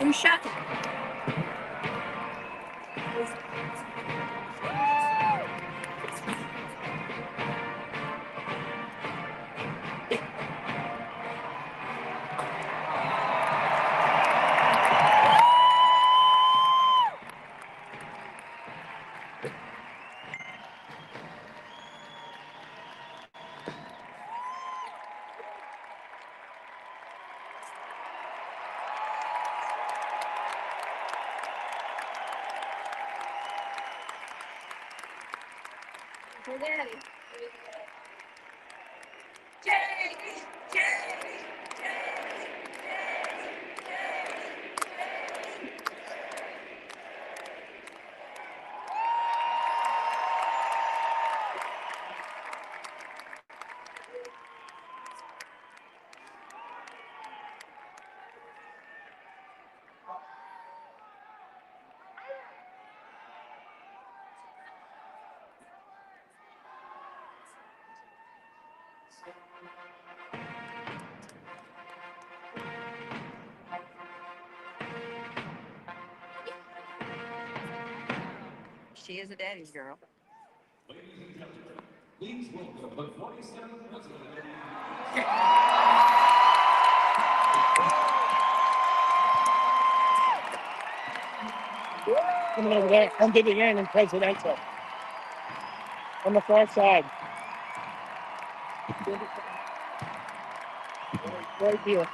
New shot. For Daddy. She is a daddy's girl. Please welcome the 47th president. Coming over there, under the end in presidential. On the far side. Right here.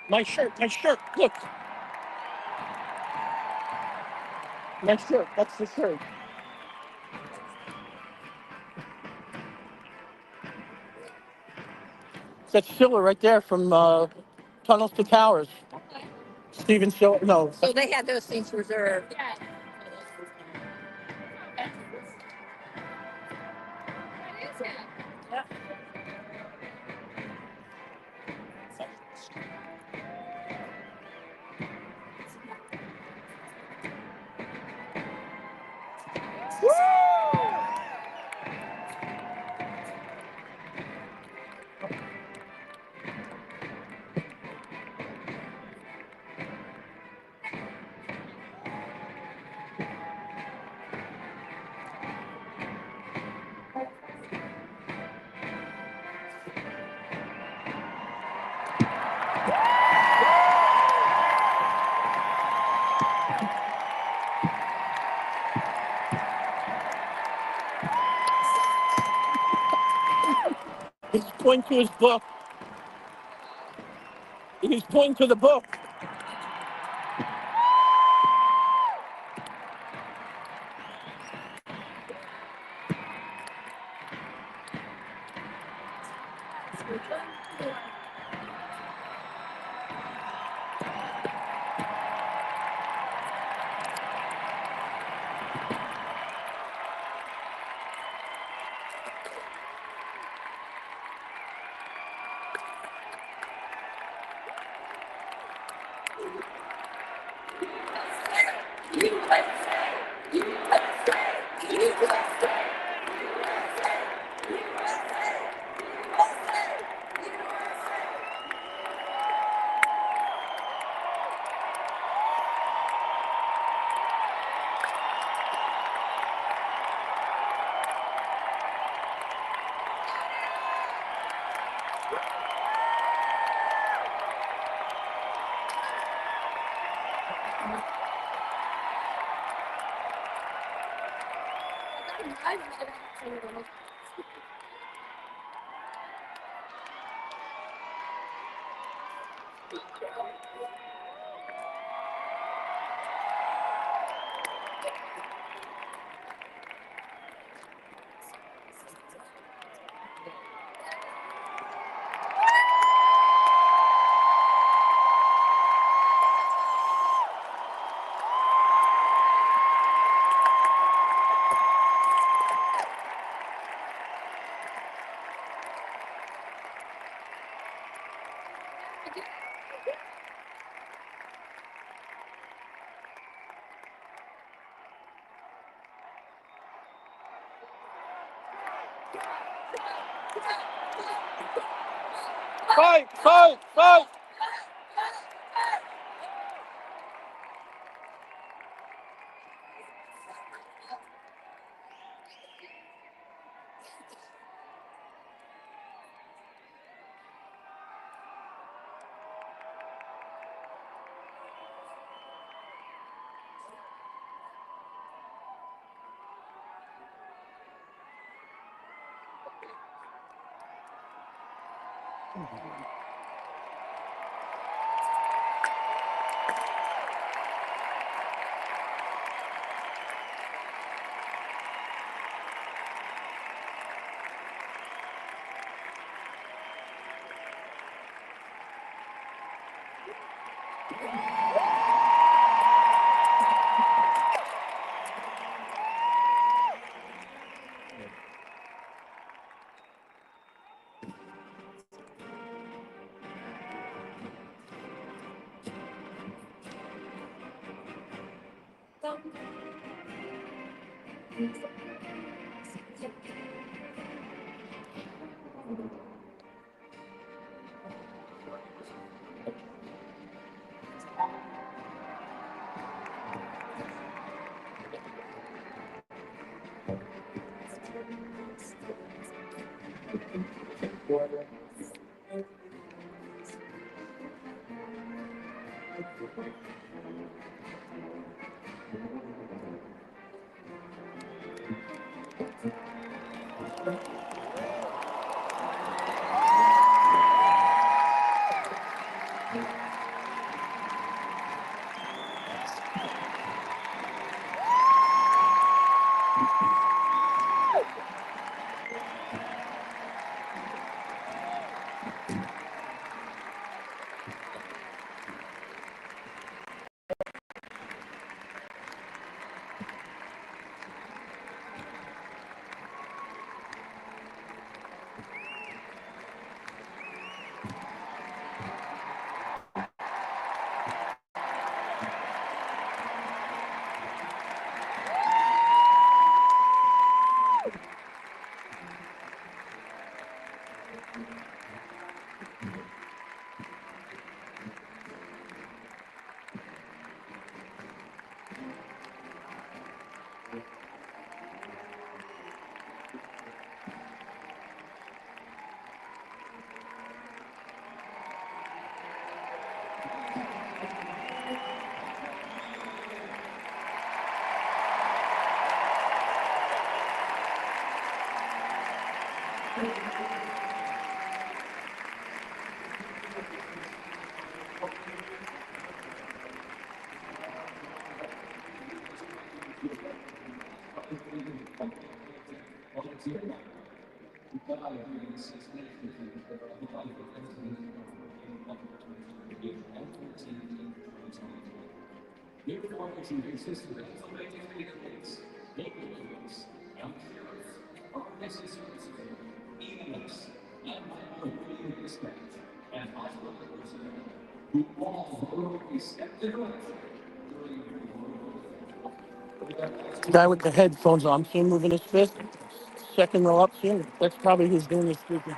My shirt, look. My shirt, that's the shirt. That's Schiller right there from Tunnels to Towers. Steven Schiller, no. So they had those things reserved. Yeah. He's pointing to his book. He's pointing to the book. Fight, fight, fight. The guy with the headphones on, see him moving his fist. Second row up, see him? That's probably who's doing this speaking.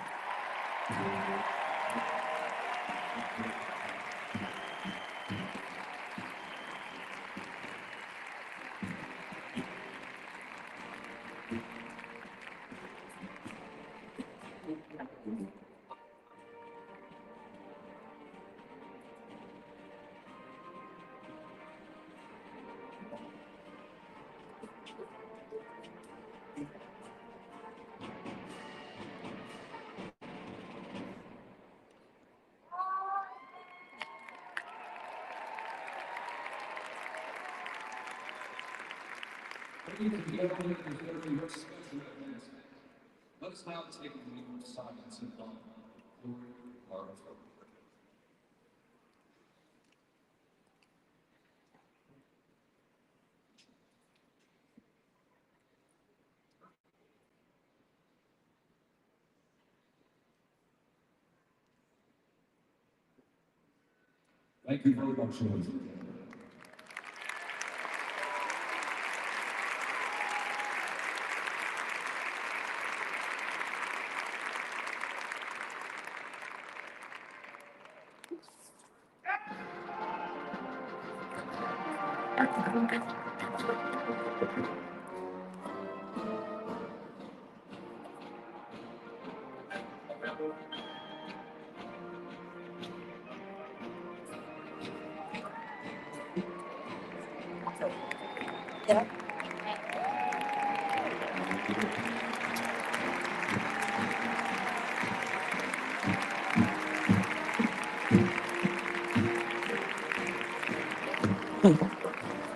Thank you very much, Lord. Yeah.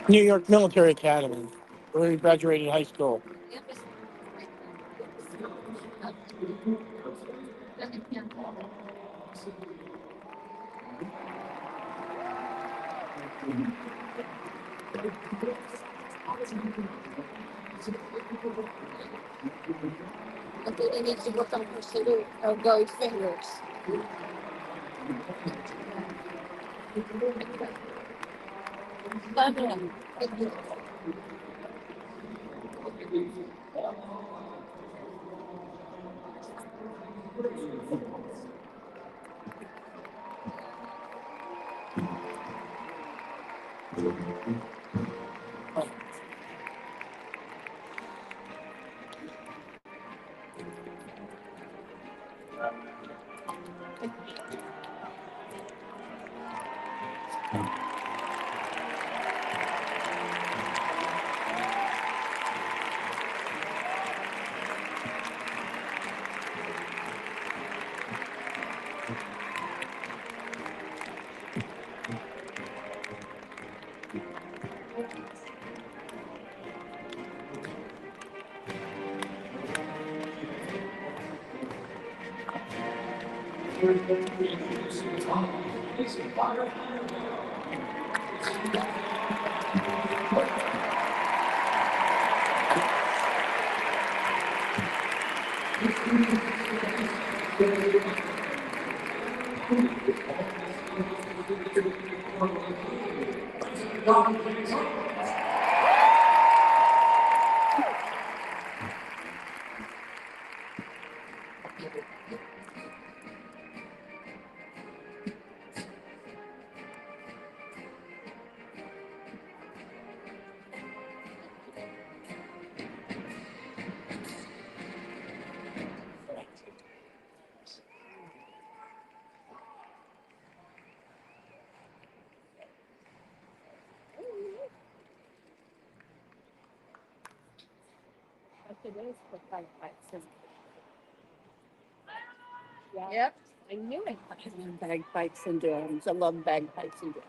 New York Military Academy, where he graduated high school. I think he needs to work on her salute of those fingers. Love him. It is for bagpipes. Yep, I knew it. Bagpipes and drums. I love bagpipes and drums.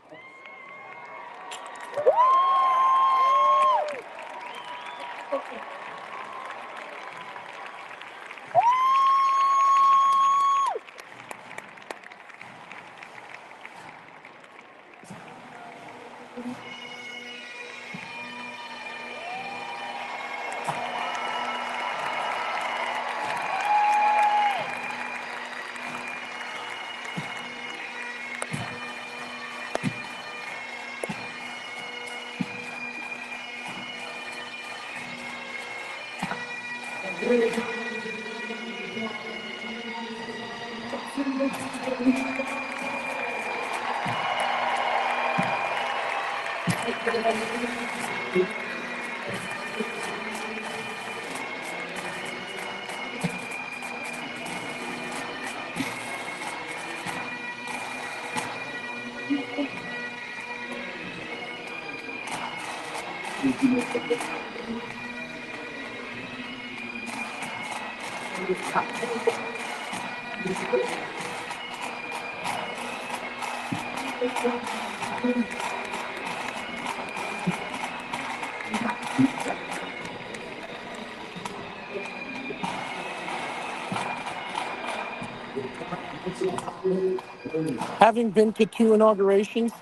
Having been to two inaugurations,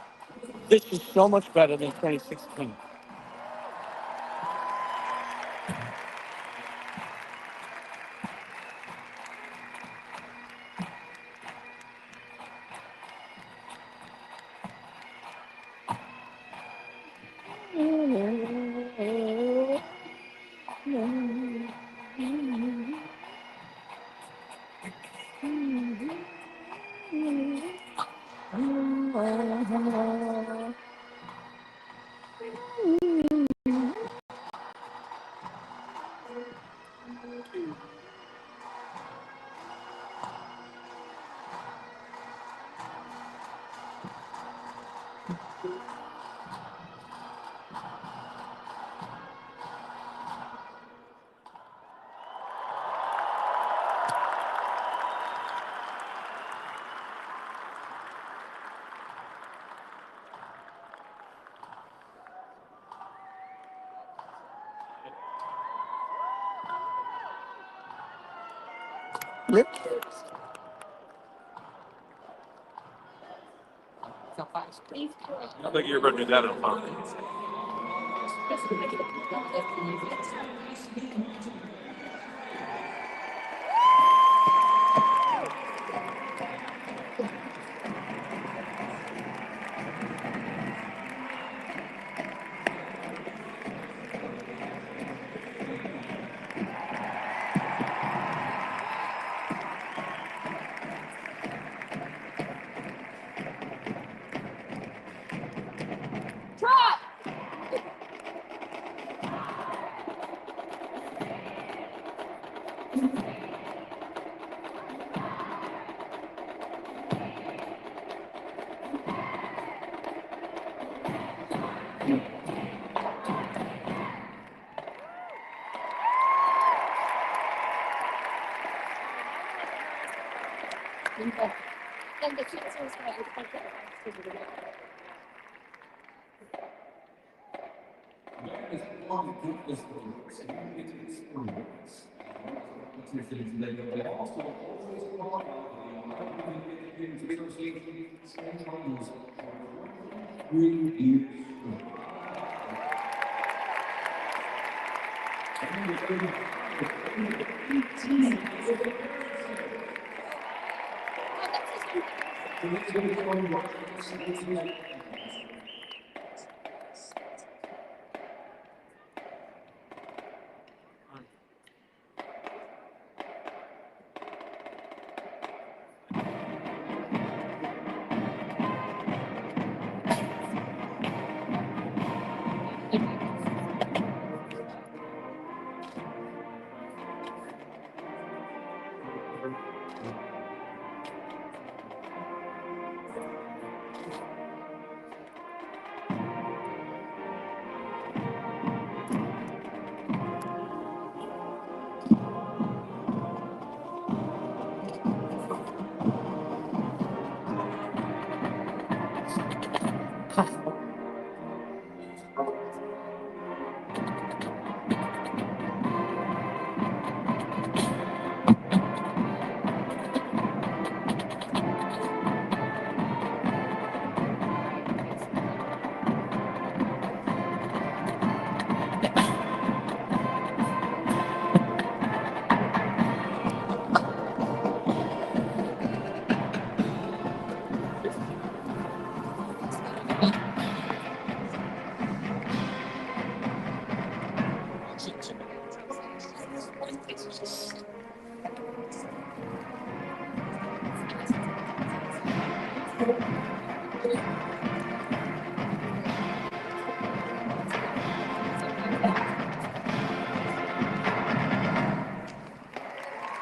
this is so much better than 2016. Yep. I think you're going to do that in fun.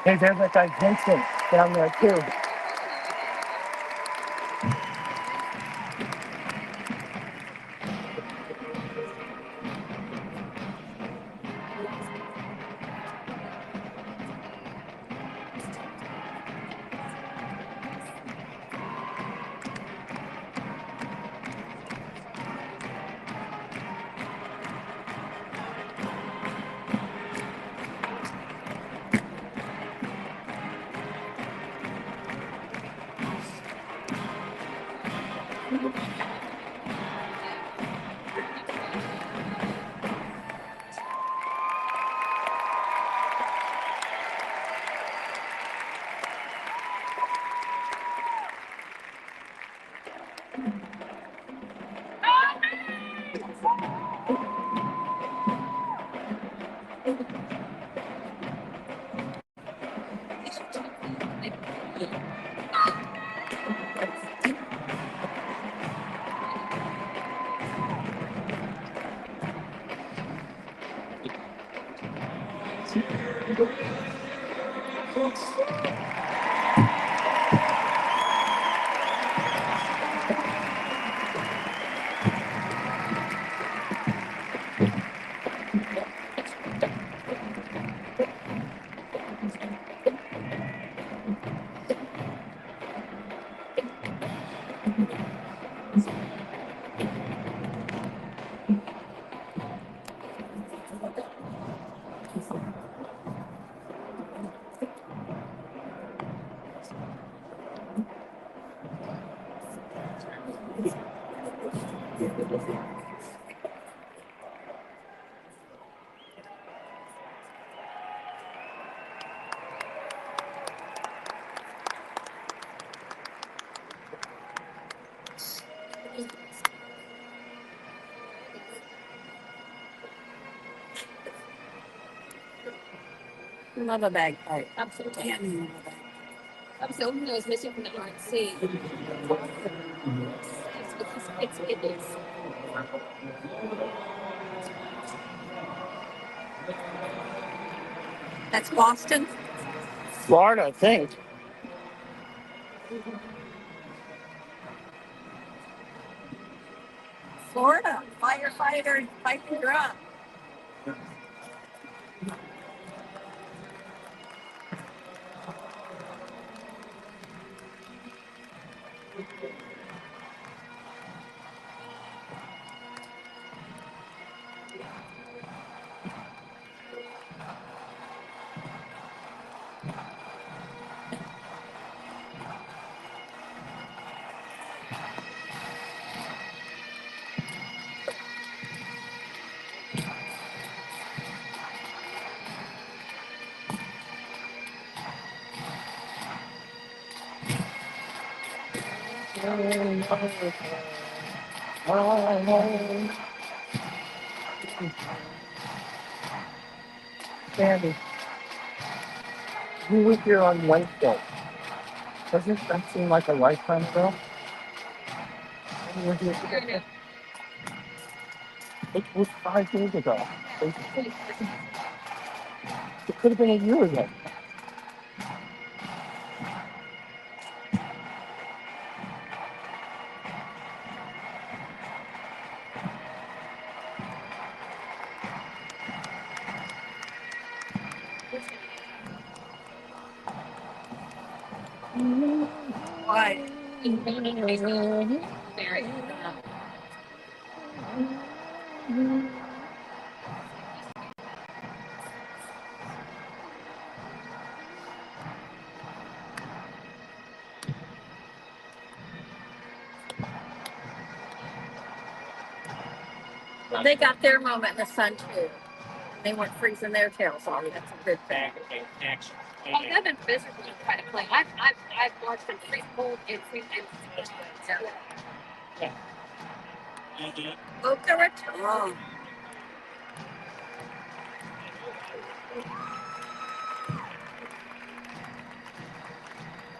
Hey, there's that guy Vincent down there too. Love a bagpipe. Absolutely. Damn, you love a bagpipe. Absolutely, I was missing from the RNC. It is. That's Boston? Florida, I think. Florida, firefighter, piping drum. Sandy, you were here on Wednesday. Doesn't that seem like a lifetime ago? You were here today. It was 5 years ago. It could have been a year ago. Why? Well, they got their moment in the sun too. They weren't freezing their tails off. That's a good thing. Oh, they've been miserable trying to play. I've watched them freeze cold and freeze and yeah. Boca Raton.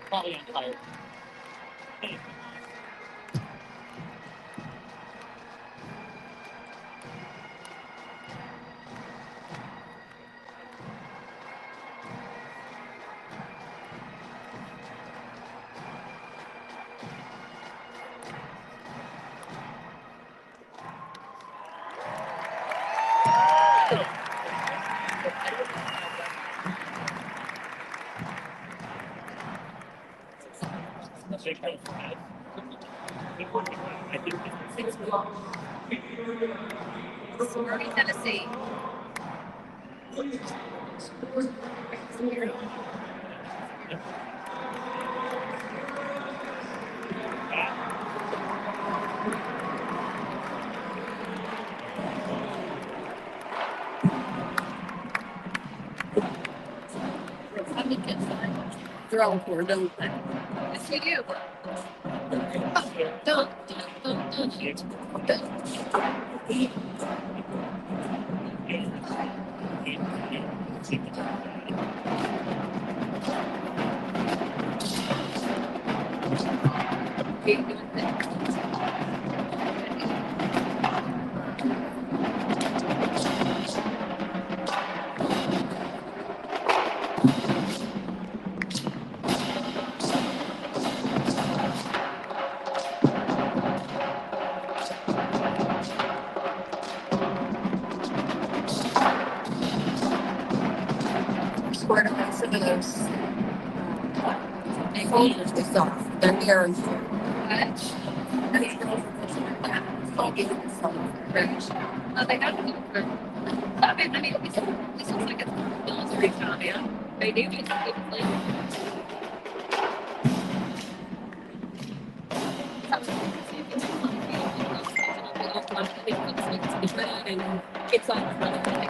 Probably on fire. Smyrna, Tennessee. They're all poor, don't they? Yes, we do. Don't. Squirt them some of those folders we saw. They're near and oh, they have to go. I mean, this looks like it's military town, yeah. They do make some good places. and it's all really like,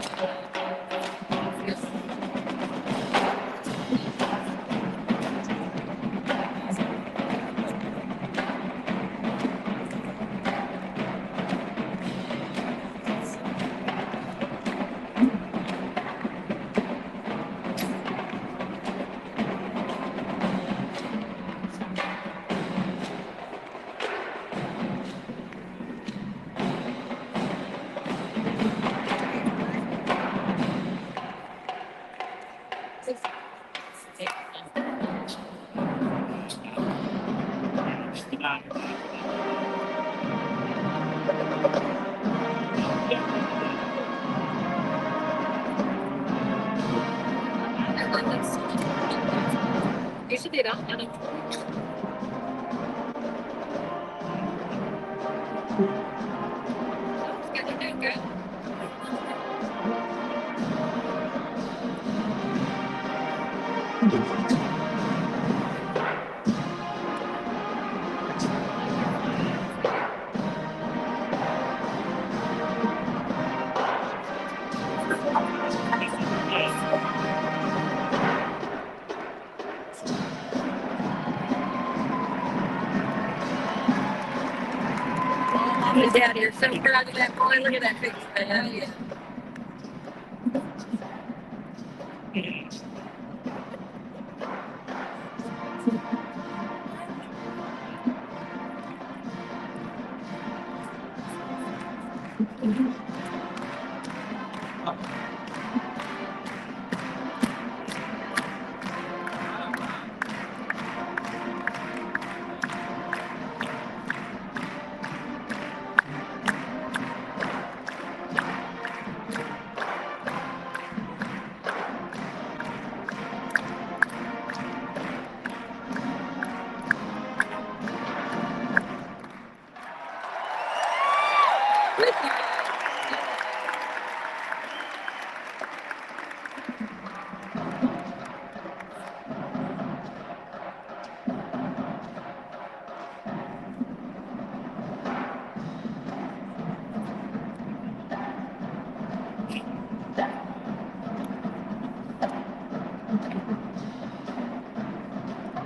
usually they don't want it. Good. Mom and Dad, you're so proud of that boy. Look at that picture. Yeah.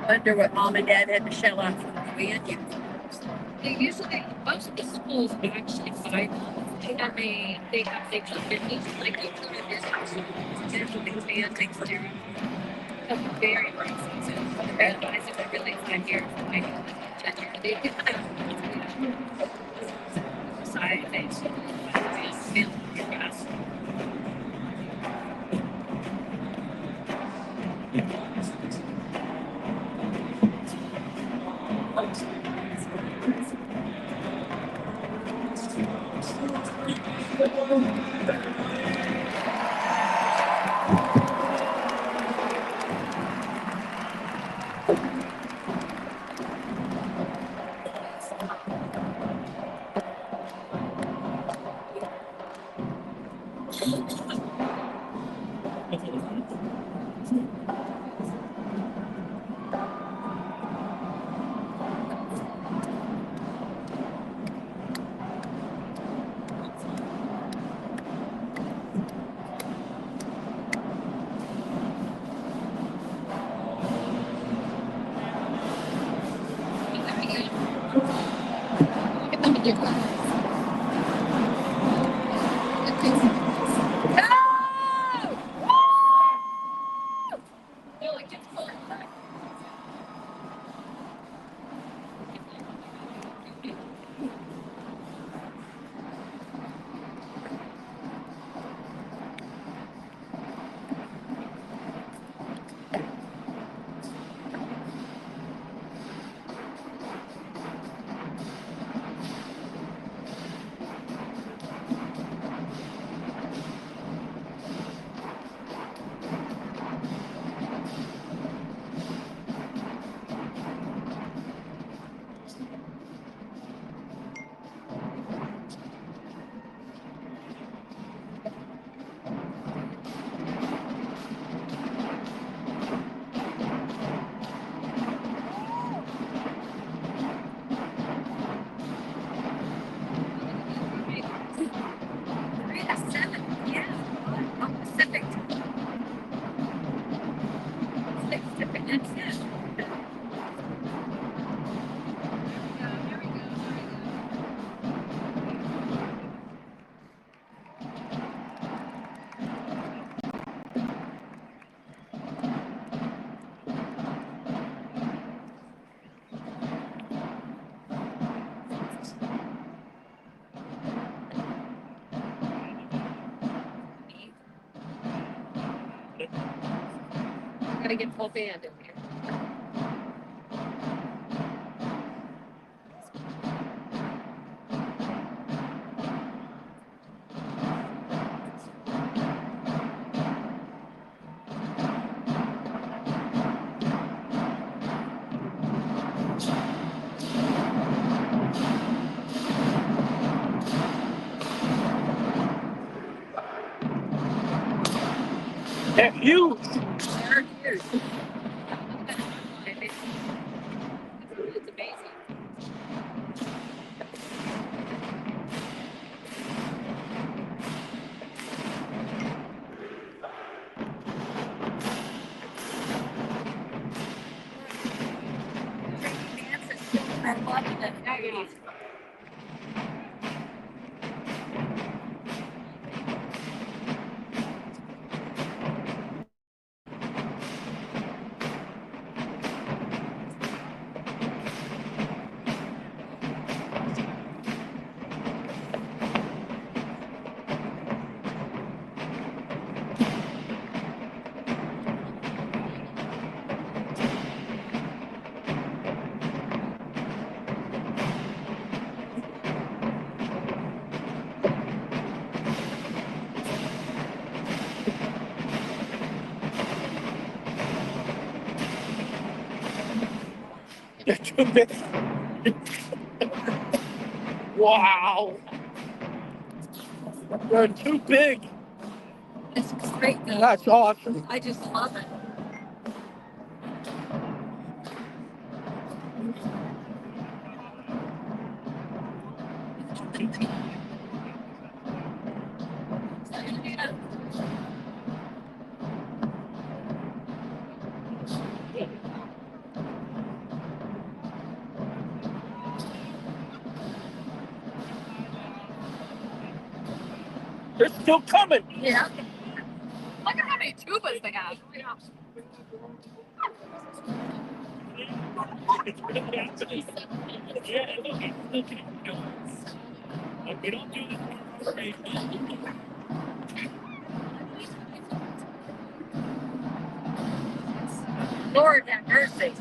Wonder what Mom and Dad had to shell out for the reunion. They usually, most of the schools actually buy them. They have things underneath, like they put in this house. There's a big fan things there. Very expensive. And guys have been really 5 years, like 10 years. They do side things. gotta get full band in here. They're huge. They're huge. It's amazing. I'm loving it. They're too big. Wow. They're too big. It's great though. That's awesome. I just love it. They're still coming. Yeah. Look at how many tubas they have. Lord have mercy.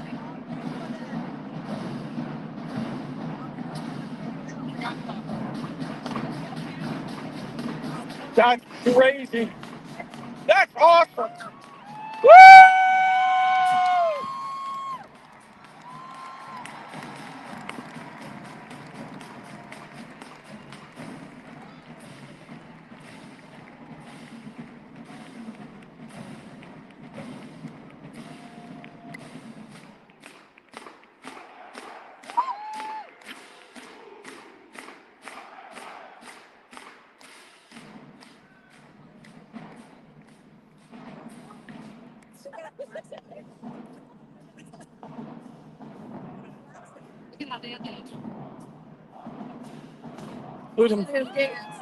That's crazy. That's awesome. Woo! Look at them.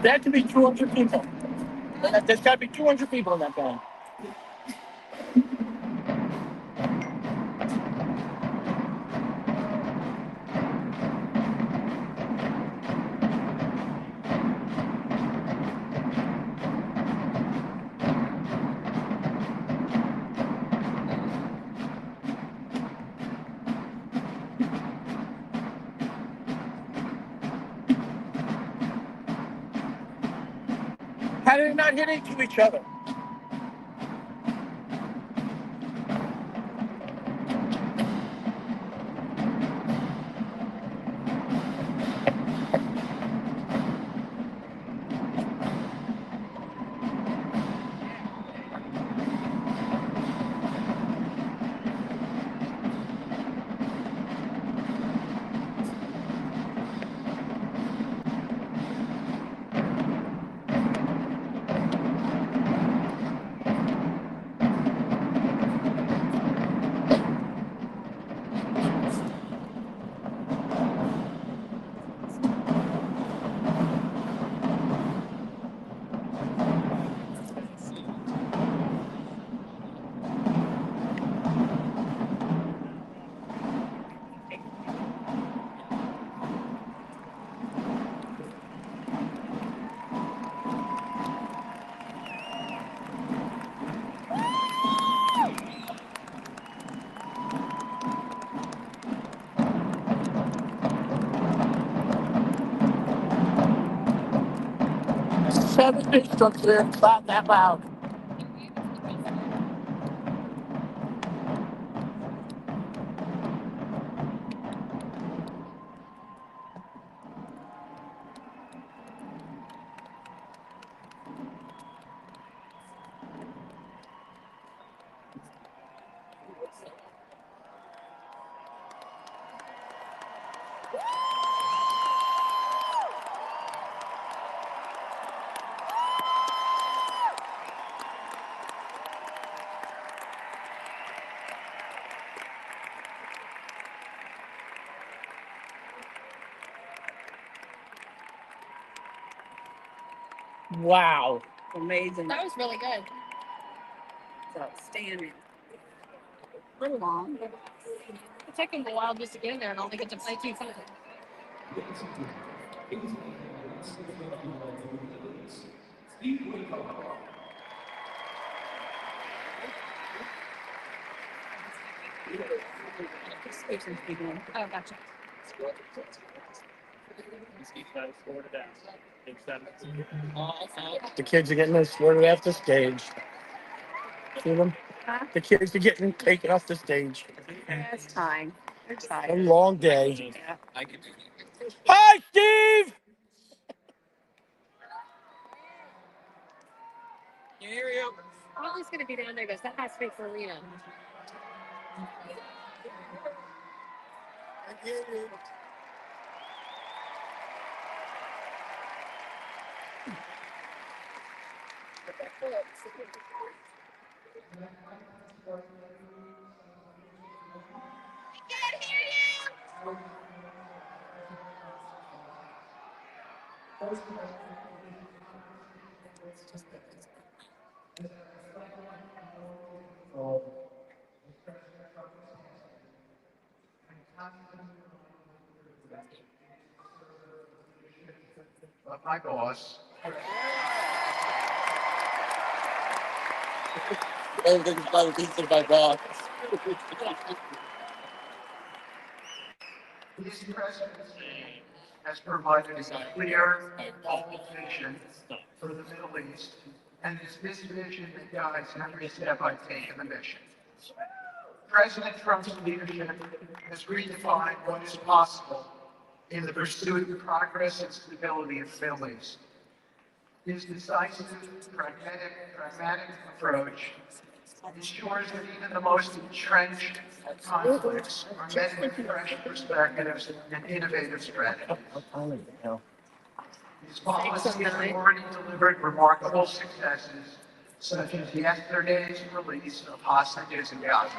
There had to be 200 people. There's got to be 200 people in that band. How did they not hit into each other? have the big trucks there and clap that loud. Wow. Amazing. That was really good. It's outstanding. A little long. It took him a while just to get in there and only get to play 2 times. Oh, gotcha. The kids are getting escorted off the stage. See them? Huh? The kids are getting taken off the stage. Yeah, it's time. They're A tired. long day. Yeah. Hi, Steve! Ollie's gonna be down there. Goes, that has to be for Lena. My boss. Everything's about a piece of my boss. His presidency has provided a clear and bold vision for the Middle East, and it's this vision that guides every step I take in the mission. President Trump's leadership has redefined what is possible in the pursuit of progress and stability in the Middle East. His decisive, pragmatic approach ensures that even the most entrenched conflicts are met with fresh perspectives and innovative strategies. His policies have already delivered remarkable successes, such as yesterday's release of hostages in Gaza.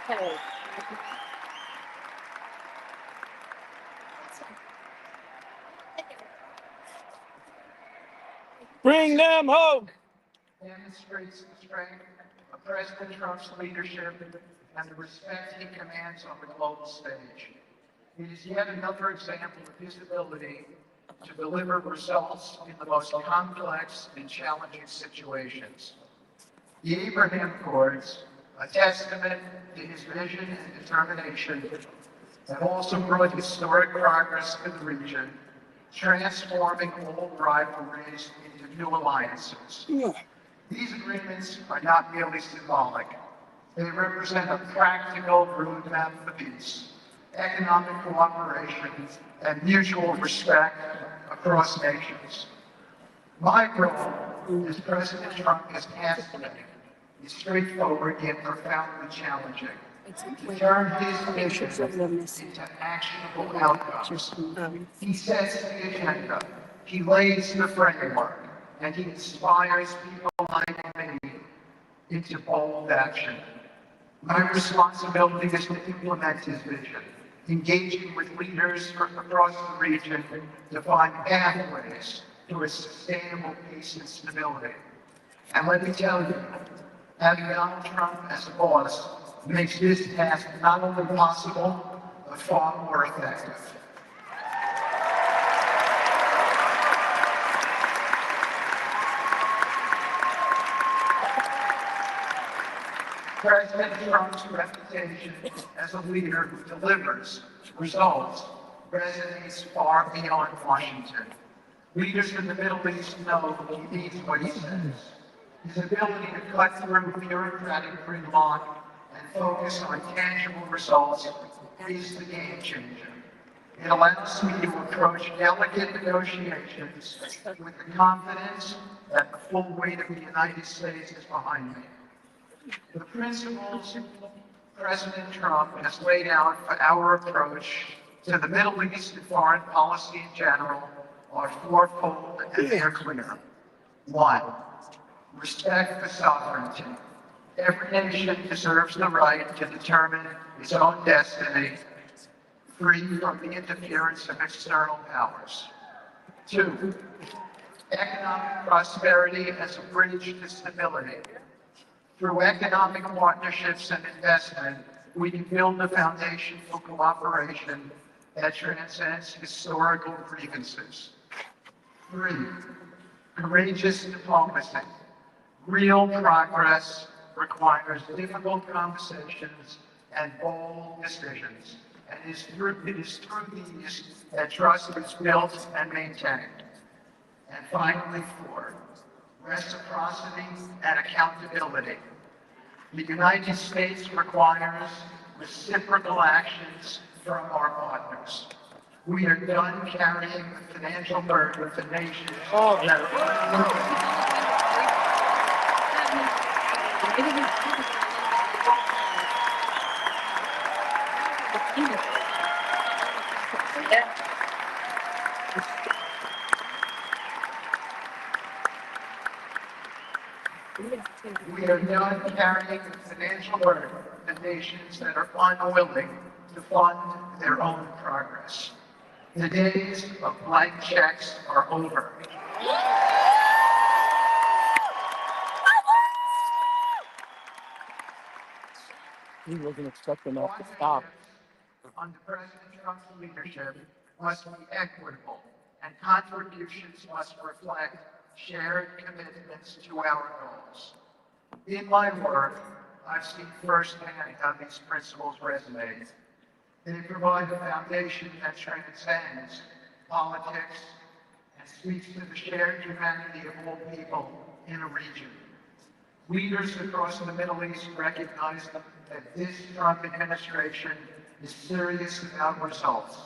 Okay. Bring them home! Demonstrates the strength of President Trump's leadership and the respect he commands on the global stage. It is yet another example of his ability to deliver results in the most complex and challenging situations. The Abraham Accords, a testament to his vision and determination, have also brought historic progress to the region, transforming old rivalries into new alliances. These agreements are not merely symbolic. They represent a practical roadmap for peace, economic cooperation, and mutual respect across nations. My role as President Trump has asked me is straightforward yet profoundly challenging. To turn his vision into actionable outcomes. He sets the agenda, he lays the framework, and he inspires people like me into bold action. My responsibility is to implement his vision, engaging with leaders across the region to find pathways to a sustainable peace and stability. And let me tell you, having Donald Trump as a boss makes this task not only possible, but far more effective. President Trump's reputation as a leader who delivers results resonates far beyond Washington. Leaders in the Middle East know he means what he says. His ability to cut through bureaucratic gridlock and focus on tangible results is the game changer. It allows me to approach delicate negotiations with the confidence that the full weight of the United States is behind me. The principles President Trump has laid out for our approach to the Middle East and foreign policy in general are fourfold and they're clear. One, respect for sovereignty. Every nation deserves the right to determine its own destiny, free from the interference of external powers. Two, economic prosperity as a bridge to stability. Through economic partnerships and investment, we can build a foundation for cooperation that transcends historical grievances. Three, courageous diplomacy. Real progress requires difficult conversations and bold decisions. And it is through these that trust is built and maintained. And finally, four, reciprocity and accountability. The United States requires reciprocal actions from our partners. We are done carrying the financial burden of the nation. We are done carrying the financial burden of the nations that are unwilling to fund their own progress. The days of blank checks are over. He wasn't expecting that to stop. Under President Trump's leadership must be equitable, and contributions must reflect shared commitments to our goals. In my work, I've seen firsthand how these principles resonate. They provide a foundation that transcends politics and speaks to the shared humanity of all people in a region. Leaders across the Middle East recognize that this Trump administration is serious about results,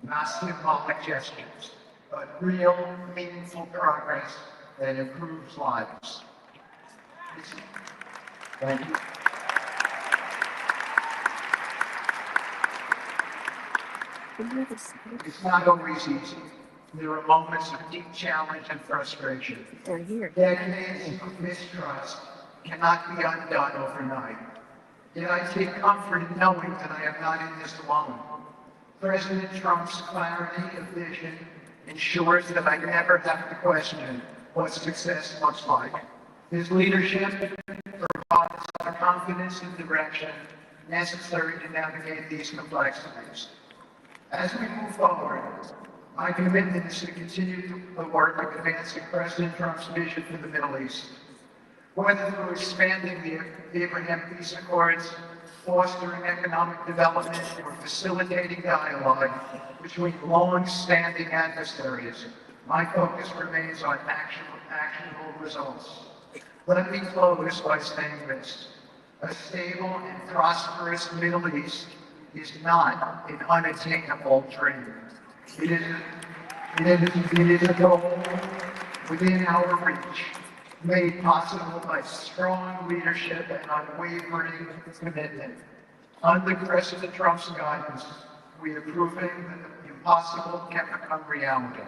not symbolic gestures, but real, meaningful progress that improves lives. Thank you. It's not always easy. There are moments of deep challenge and frustration. Decades of mistrust cannot be undone overnight. Yet I take comfort in knowing that I am not in this alone. President Trump's clarity of vision ensures that I never have to question what success looks like. His leadership provides the confidence and direction necessary to navigate these complexities. As we move forward, my commitment is to continue the work of advancing President Trump's vision for the Middle East. Whether through expanding the Abraham Peace Accords, fostering economic development, or facilitating dialogue between long-standing adversaries, my focus remains on actionable results. Let me close by saying this. A stable and prosperous Middle East is not an unattainable dream. It is a goal within our reach, made possible by strong leadership and unwavering commitment. Under President Trump's guidance, we are proving that the impossible can become reality.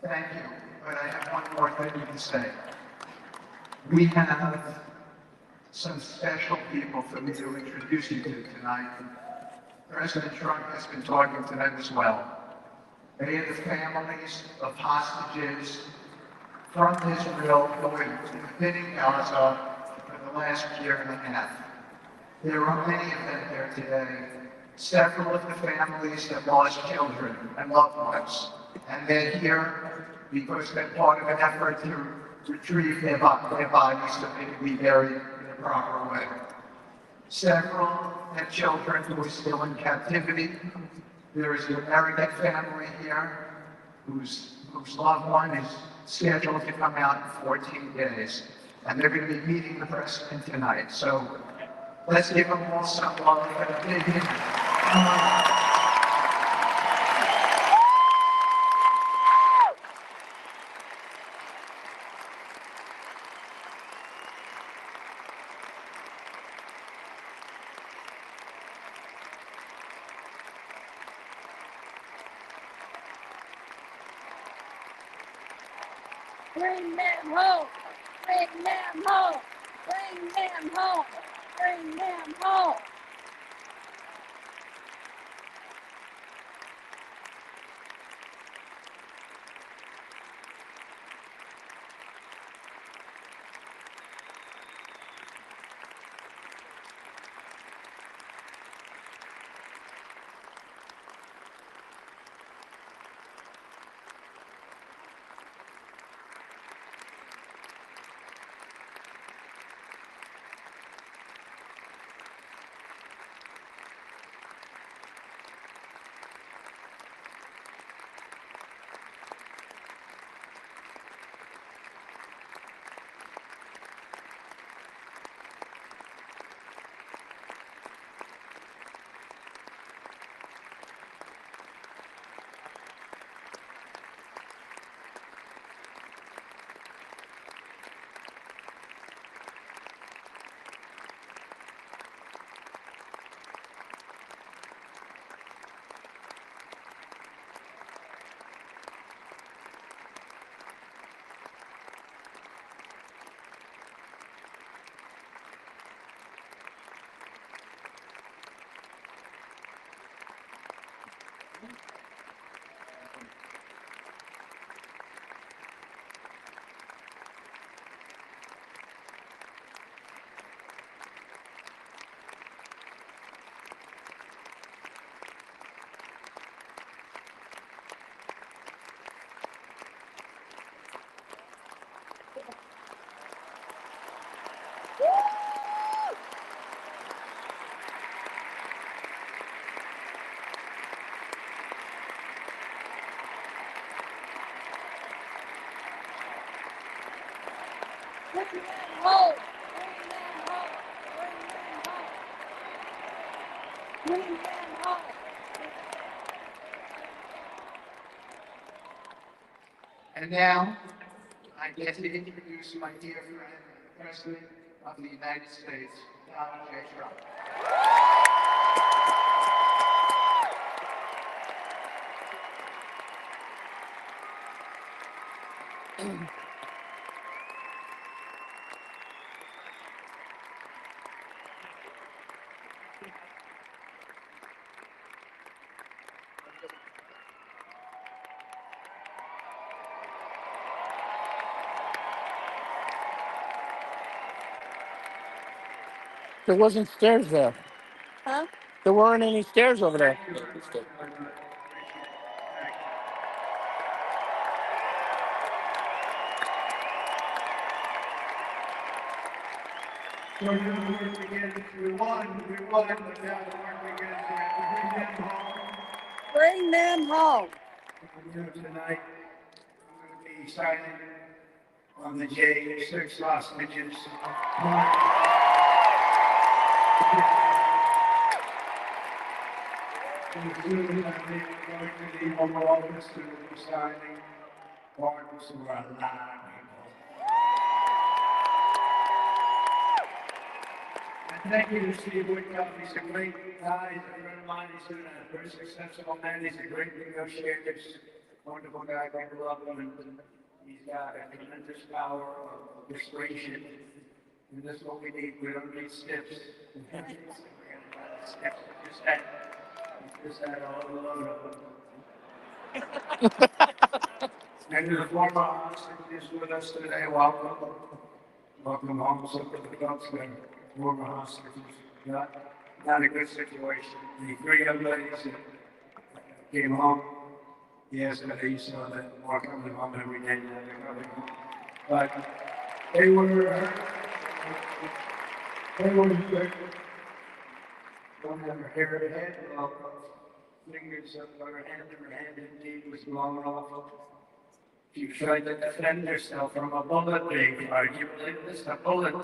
Thank you, but I have one more thing to say. We have some special people for me to introduce you to tonight. President Trump has been talking to them as well. They are the families of hostages from Israel who have been in Gaza for the last year and a half. There are many of them here today. Several of the families have lost children and loved ones, and they're here because they're part of an effort to retrieve their bodies so they can be buried in a proper way. Several had children who were still in captivity. There is an American family here whose loved one is scheduled to come out in 14 days. And they're going to be meeting the president tonight. So let's give them all some love and a big hand. Bring them home. Bring them home. Bring them home. Bring them home. Bring them home. Bring them home. Bring them home. Bring them home. And now, I get to introduce my dear friend, the President of the United States, Donald J. Trump. There wasn't stairs there. Huh? There weren't any stairs over there. So the work begins. We won, but now the work begins. We have to bring them home. Bring them home. Tonight, I'm going to be signing on the J6 hostages. And soon I'm going to the Oval Office to be signing pardons for a lot of people. And thank you to Steve Woodcock. He's a great guy. He's a friend of mine. He's a very successful man. He's a great negotiator. He's a wonderful guy. I love him. And he's got a tremendous power of persuasion. And that's what we need. We don't need steps. Steps. Just had a whole load of them. And the former hostage is with us today. Welcome. Welcome home. So for the folks that former hostages. Not a good situation. The three young ladies that came home yesterday, you saw that walking home every day. But they were don't have her hair head, well, fingers of her hand, her hand indeed was blown off. She tried to defend herself from a bullet being fired. You believe this? A bullet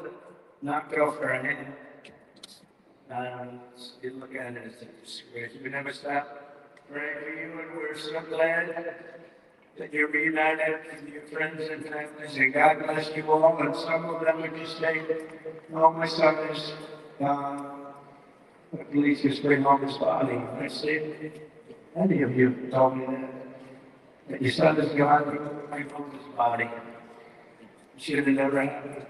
knocked off her hand. You look at it as a disgrace. We never stop praying for you, and we're so glad that you're reunited with your friends and families, and God bless you all. And some of them would just say, "Oh, my son is, please just bring home his body." I say, any of you told me that your son is gone, bring home his body. It should have never happened.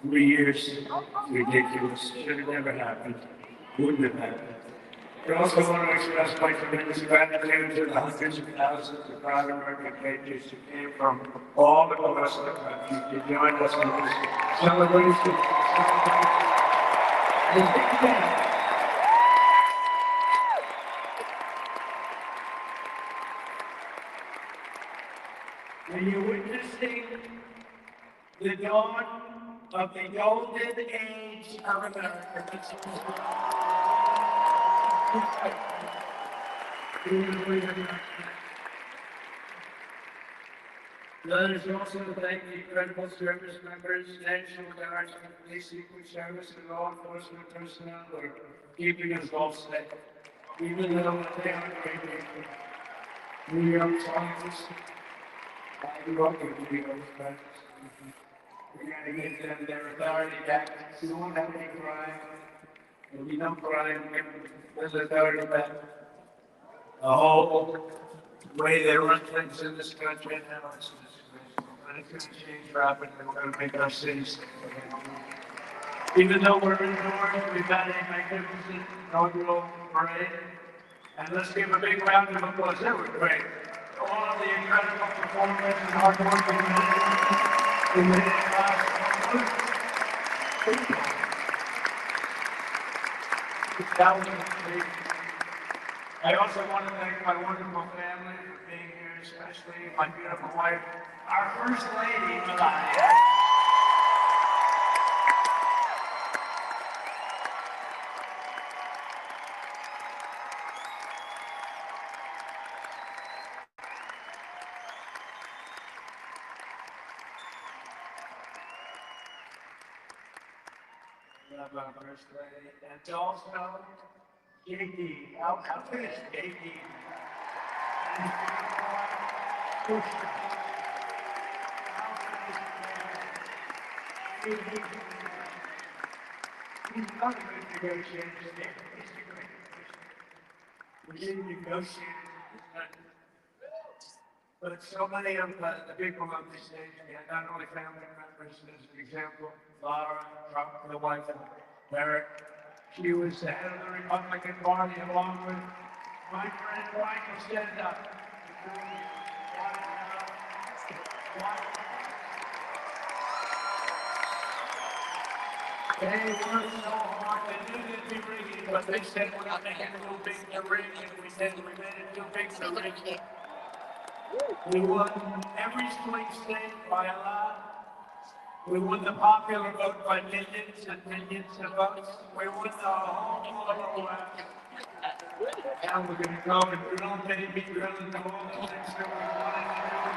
3 years, ridiculous. Should have never happened. Wouldn't have happened. I also want to express my tremendous gratitude to the hundreds of thousands of proud American patriots who came from all across the country to join us in this celebration. And you're witnessing the dawn of the golden age of America. Let us also thank the incredible service members, National Guard, Police Secret Service, and law enforcement personnel who are keeping us all safe. Even though they are great New York Times, I grew up with New York Times. We gotta give them their authority back. We won't have any crime. There'll be no crime. Give their authority back. The whole way they run things in this country now is disgraceful. But it's going to change rapidly. We're going to make our cities safe. Even though we're indoors, we've had a magnificent inaugural parade. And let's give a big round of applause. They were great. All of the incredible performers and hard work we made it possible. That was amazing. I also want to thank my wonderful family for being here, especially my beautiful wife, our First Lady, Melania. Love our First Lady. And also, JD. How good is JD? He's not a good negotiator. We didn't negotiate. But so many of the people on this stage, we had not only family members, as an example, Laura, Trump, the wife of Merrick. She was the head of the Republican Party along with my friend Michael Stenda. They worked so hard, they knew they'd be rigging, but they said we're not making it too big to rig, and we said we made it too big to rig. We won every swing state by a lot. We won the popular vote by millions and millions of votes. We won the whole world. Now we're going to go and drill, baby, drill into all the things that we wanted to do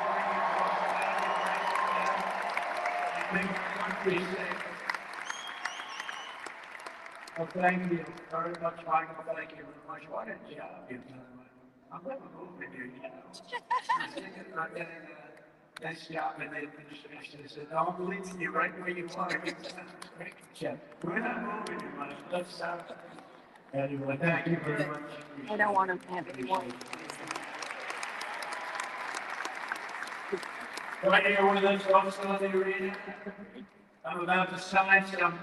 and make our country safe. Well, thank you very much, Michael. Thank you very much. What a job you've done. I'm never moving here, you know. I'm getting a nice job in the administration. They said, no, I'm leaving you right where you are. Great job. We're not moving you much. Let's anyway, thank you very much. I don't want to have any more. Right here with us also in the arena, I'm about to sign some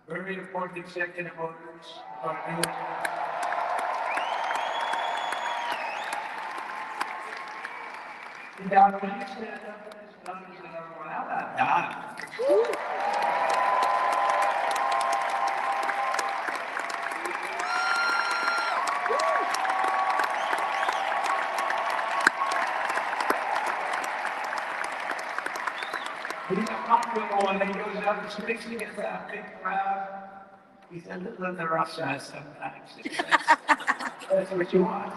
very important executive orders. Down when you stand up, there's numbers and everyone out. He's a popular one that goes up and speaks against that big crowd. He's a little on the rough side sometimes. That's what you want.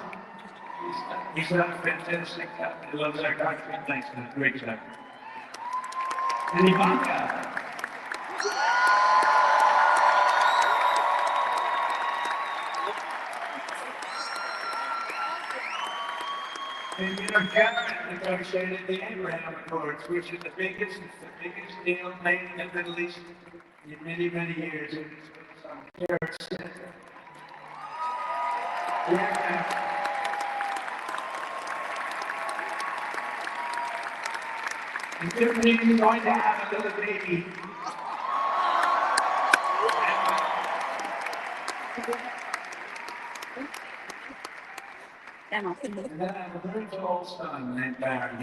He's done a fantastic job. He loves our country. Thanks, man. Great job. And Ivanka. And you know, Cameron negotiated the Abraham Accords, which is the biggest deal made in the Middle East in many, many years. And it's been some carrots. And Tiffany is going to have a little baby. And then I have a very tall son named Baron.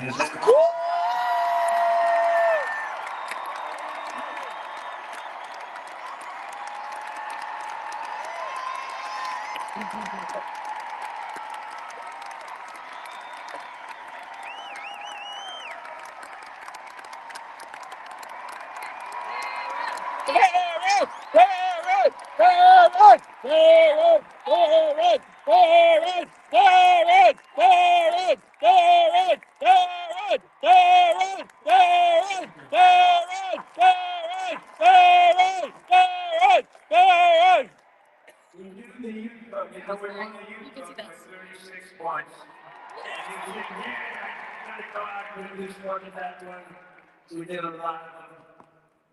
We did a lot of them,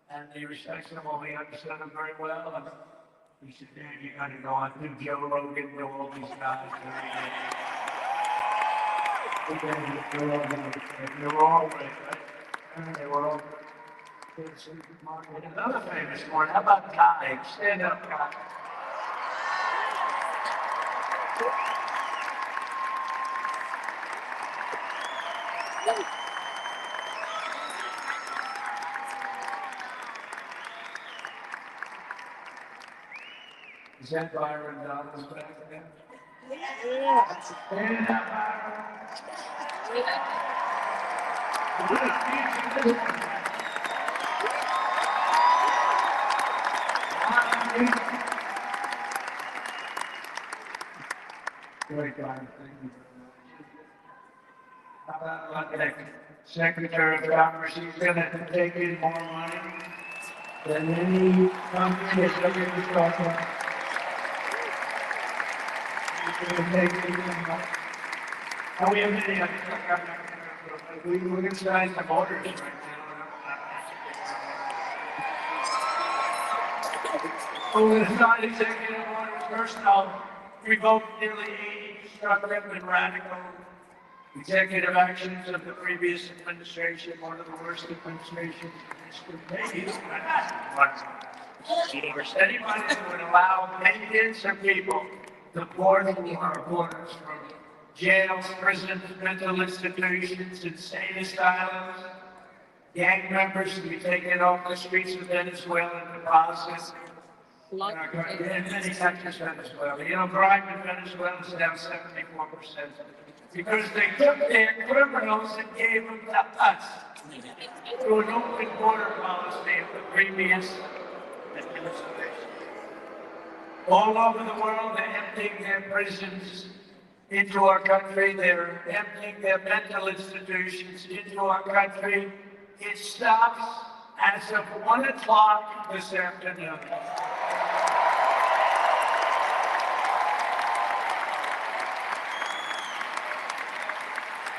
and they respect them all. We understood them very well. And we said, "Man, you got to go on to Joe Rogan, know all these guys." They were all great, right? They were all great. Another famous one. How about Kai? Stand up, Kai. Is that Byron Donald's back there? Yeah. Stand up, Great, Byron. Thank you very much. How about Ludwig, Secretary of Commerce? He's going to take in more money than any company has ever talked about. And we have many, we're going to sign some orders right now. We're going to sign executive orders. First, I'll revoke nearly 80 destructive and radical executive actions of the previous administration, one of the worst administrations in history. Anybody who would allow millions of people to pour through our borders from jails, prisons, mental institutions, insane asylums, gang members to be taken off the streets of Venezuela and deposited in many countries, Venezuela. You know, crime in Venezuela is down 74% because they took their criminals and gave them to us through an open border policy of the previous administration. All over the world, they're emptying their prisons into our country. They're emptying their mental institutions into our country. It stops as of 1 o'clock this afternoon.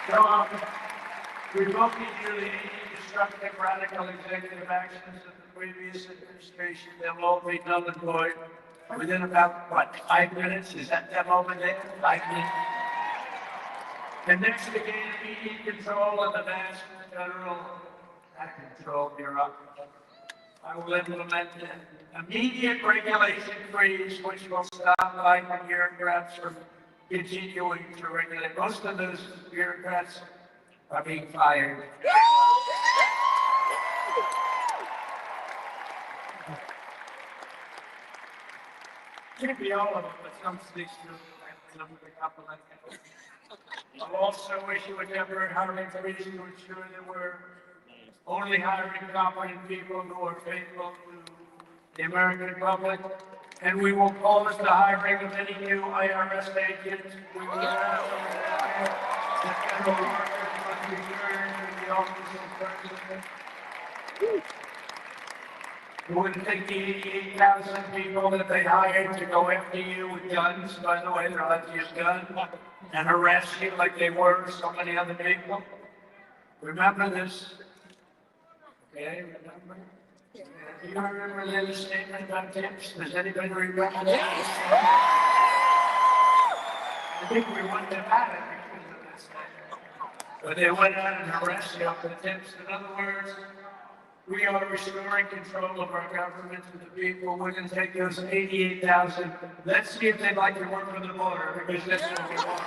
So, revoking nearly 80 destructive radical executive actions of the previous administration, they'll all be null and void within about, what, 5 minutes? Is that them over there? 5 minutes? And next, to gain immediate control of the National Federal Control Bureau, I will implement an immediate regulation freeze, which will stop Biden bureaucrats from continuing to regulate. Most of those bureaucrats are being fired. Can't be all of them, but some states do. Some of the couple like that. I'll also issue a temporary hiring freeze to ensure that we're only hiring competent people who are faithful to the American public And we will pause the hiring of any new IRS agents. We will allow the federal workers must return to the office of president. We're going to take the 88,000 people that they hired to go after you with guns, by the way, they're allowed to use guns, and harass you like they were so many other people. Remember this. Okay, remember? You remember the statement about tips? Does anybody remember that? I think we wouldn't have had it because of this thing. But they went out and harassed you for the tips. In other words, we are restoring control of our government to the people. We're going to take those 88,000. Let's see if they'd like to work for the border, because that's what we want.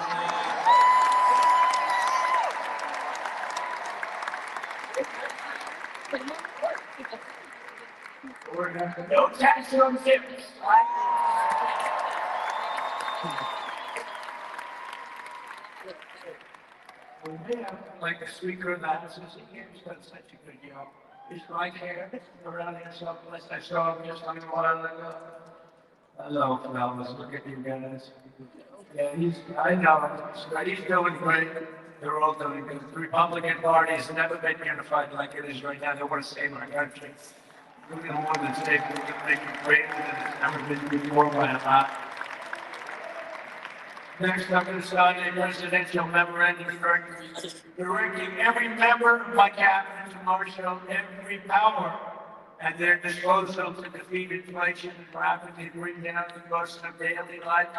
No tax on tips. Like the speaker of the House is here, he's done such a good job. He's right here, around here someplace. I saw him just a little while ago. Hello, fellas, look at you guys. Yeah, I know, he's doing great. They're all doing good. The Republican Party has never been unified like it is right now. They want to save our country. We're going to more than save it, we're going to make it greater than it's never been before by a lot. Next, I'm going to sign a presidential memorandum directing every member of my cabinet to marshal every power at their disposal to defeat inflation and rapidly bring down the cost of daily life.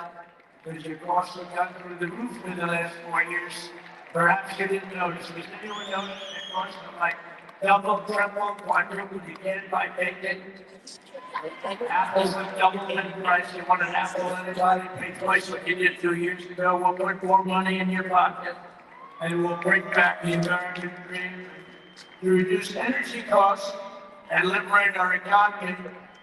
Because your costs have gone through the roof in the last 4 years. Perhaps you didn't notice. Does anyone notice that costs are like double, triple, quadruple? You can't buy bacon. Apples have doubled in price. You want an apple and pay twice what you did 2 years ago. We'll put more money in your pocket, and we'll bring back the American dream to reduce energy costs and liberate our economy.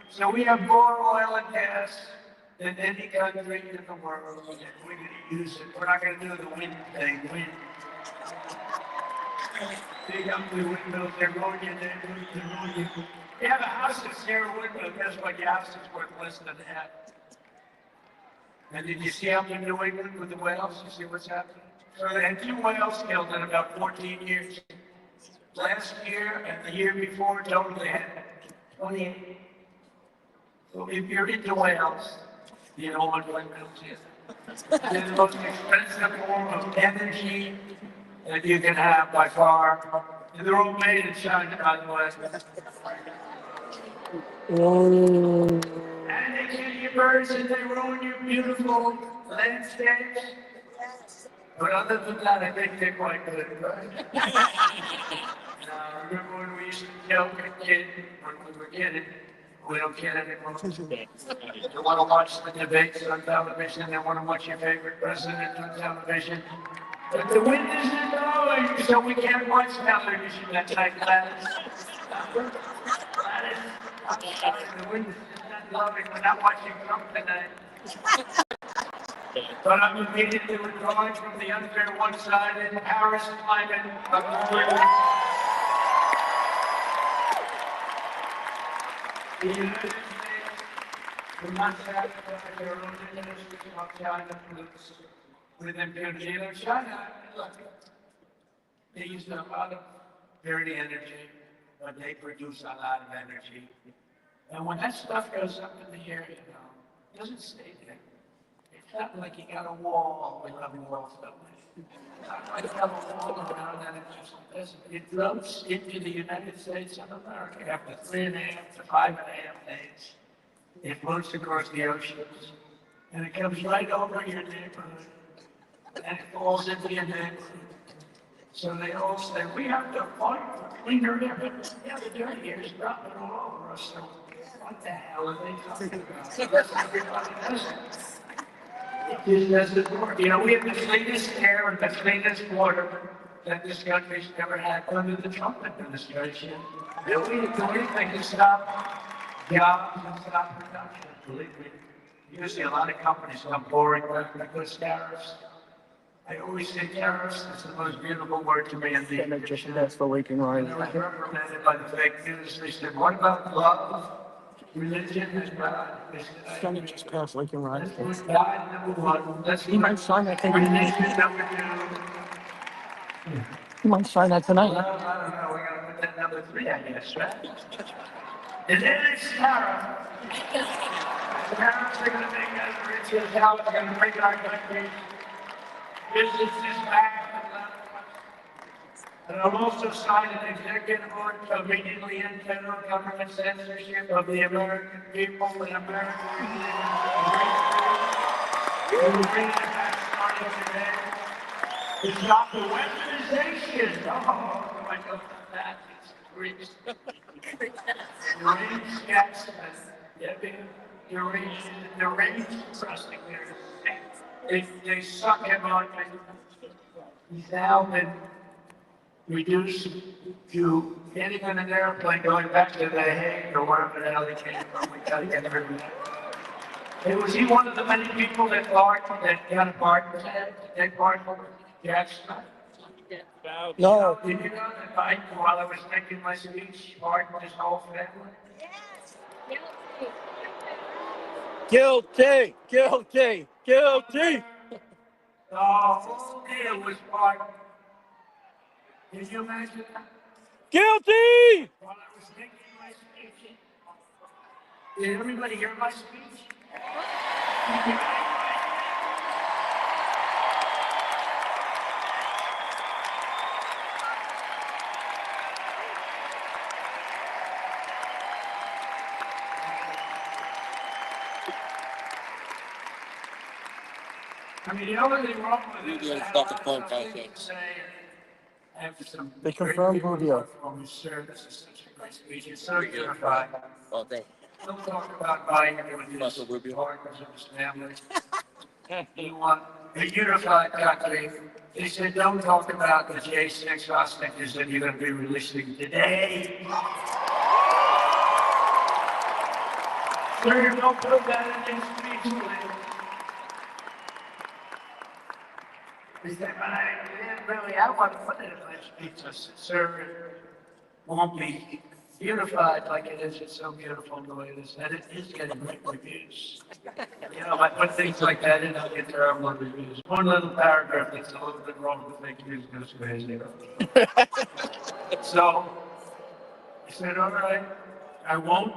So we have more oil and gas than any country in the world, and we're going to use it. We're not going to do the wind thing. Big ugly windows, they're going in there, they're going in. You have a house that's near a window, guess what? Your house is worth less than that. And did you see up in New England with the whales? You see what's happening? So they had 2 whales killed in about 14 years. Last year and the year before, total they had 28. So if you're into whales, you know what windmills is. They're the most expensive form of energy that you can have by far. And they're all made in China, by the way. And they kill your birds and they ruin your beautiful landscapes. But other than that, I think they're quite good, right? Now, remember when we used to joke a kid when we were kidding? We don't kid anymore. You want to watch the debates on television, they want to watch your favorite president on television. But the wind isn't blowing, so we can't watch television that night, Gladys. Gladys, I'm sorry, the wind is not blowing. We're not watching Trump tonight. But I'm immediately withdrawing from the unfair one-sided Paris climate of the world. The United States will not satisfy their own interests of China with impunity. You know, China, look, they use a lot of dirty energy, but they produce a lot of energy. And when that stuff goes up in the air, you know, it doesn't stay there. It's not like you got a wall. We love walls, don't we? It's not like you have a wall around and it just doesn't. It drops into the United States of America after 3.5 to 5.5 days. It moves across the oceans, and it comes right over your neighborhood, and it falls into your neighborhood. So they all say, we have to fight for cleaner air, but yeah, the dirty air is dropping all over us, so what the hell are they talking about? So that's everybody does it. It just doesn't work. You know, we have the cleanest air and the cleanest water that this country's ever had under the Trump administration. And we didn't do anything to stop jobs and stop production, believe me. You see a lot of companies come pouring back because tariffs. I always say tariffs is the most beautiful word to me in the industry. That's the leaking line. And I was reprimanded by the fake news. They said, what about love? Religion is God. Son just passed Lincoln Rod. Let's put God number one. Let's He might sign that thing. religion number two. He might sign that Well, tonight. I don't know. We're gonna put that number three, I guess, right? And then it's Sarah. Parents are gonna make us rich as hell. We're gonna bring our country. Businesses back. And I'll also sign an executive order to immediately end federal government censorship of the American people and American religion. We'll bring it back starting today. To stop the weaponization. Oh, I know about that. It's Greece. Deranged Jackson. Deranged trusting there. They suck him on. He's now been reduced to getting on an airplane going back to The Hague or wherever the hell he came from. We gotta get rid of that. Was he one of the many people that got a pardon to take part in Jackson? No. Did you know that Biden, while I was making my speech, pardoned his whole family? Guilty. Guilty. Guilty. The whole deal was pardoned. Can you imagine that? Guilty. While I was making my speech. Did everybody hear my speech? I mean, the only thing wrong with it is that They confirmed Rubio. Sir, this is such a great speech. It's so unified. Don't talk about Biden and his partners and his family. You want a unified country. They said, don't talk about the J6 hostages that you're going to be releasing today. Sir, don't put that in your speech, please. He said, but I didn't really have one to put it in my speech. I said, sir, it won't be unified like it is. It's so beautiful the way it is. And it is getting great reviews. You know, I put things like that in, I'll get terrible reviews. One little paragraph that's a little bit wrong with fake news goes crazy. So, I said, all right, I won't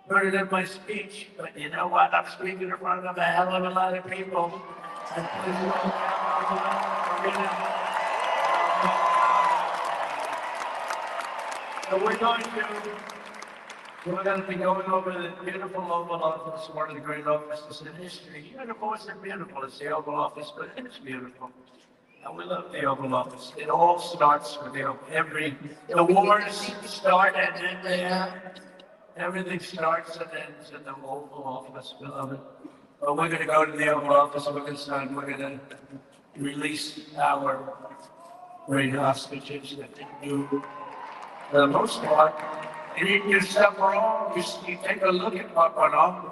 put it in my speech, but you know what? I'm speaking in front of a hell of a lot of people. So we're going to be going over the beautiful Oval Office, one of the great offices in history. You know, it wasn't beautiful, it's the Oval Office, but it's beautiful. And we love the Oval Office. It all starts with the wars start and end there. Everything starts and ends in the Oval Office. We love it. But we're going to go to the Oval Office. We're going to release our great hostages that didn't do the most part. You didn't do stuff wrong. You take a look at what went on.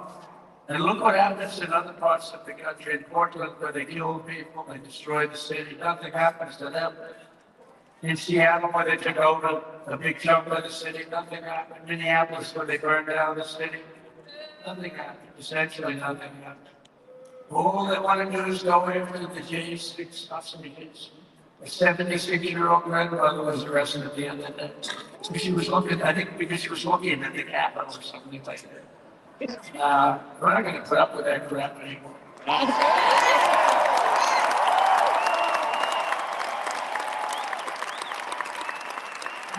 And look what happens in other parts of the country. In Portland, where they kill people, they destroy the city. Nothing happens to them. In Seattle, where they took over a big chunk of the city, nothing happened. Minneapolis, where they burned down the city, nothing happened. Essentially, nothing happened. All they want to do is go after the J6 hostages. A 76-year-old grandmother was arrested at the end of the day. She was looking, I think, because she was looking at the Capitol or something like that. We're not going to put up with that crap anymore.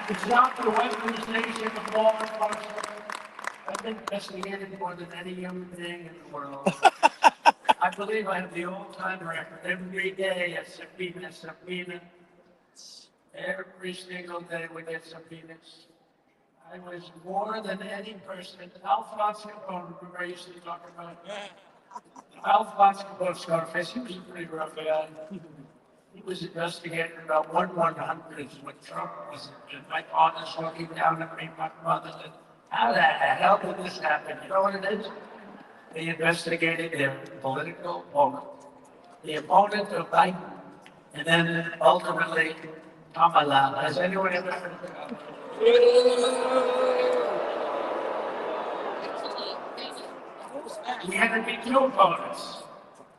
It's not the weaponization of law enforcement. I've been investigated more than any human being in the world. I believe I have the all-time record. Every day, a subpoena. Every single day we get subpoenas. I was more than any person. Alphonse Capone, remember I used to talk about Alphonse Capone, Scarface. He was a pretty rough guy. He was investigating about 1/100 when Trump was, and my father's looking down at me, my mother said, how the hell did this happen? You know what it is? They investigated their political opponent, the opponent of Biden, and then ultimately Kamala. Has anyone ever heard of that? We had to beat two opponents.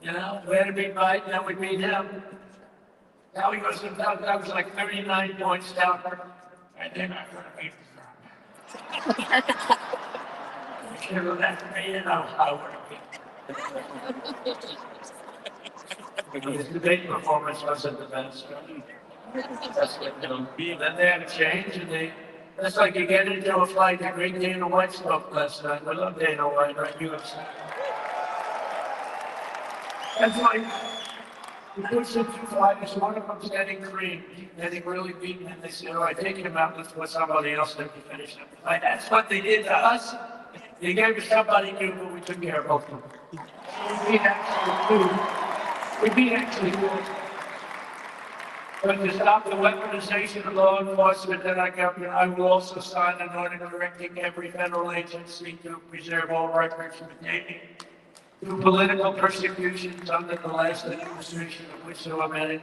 You know, we had to beat Biden, then we beat him. Now he goes, that was like 39 points down. And then I could have beat Trump. You should have left me, you know, I would have beat Trump. His debate performance wasn't the best. That's what they'll be. Then they had to change, and that's like you get into a fight. The great Dana White spoke last night. We love Dana White, right? UFC. That's like the good since you fighters, one of them's getting creamed, getting really beaten, and they say, all right, take him out, let's put somebody else there to finish him. Like, that's what they did to us. They gave us somebody new, but we took care of both of them. We beat actually good. But to stop the weaponization of law enforcement, then I will also sign an order directing every federal agency to preserve all records pertaining to political persecutions under the last administration of which so amended,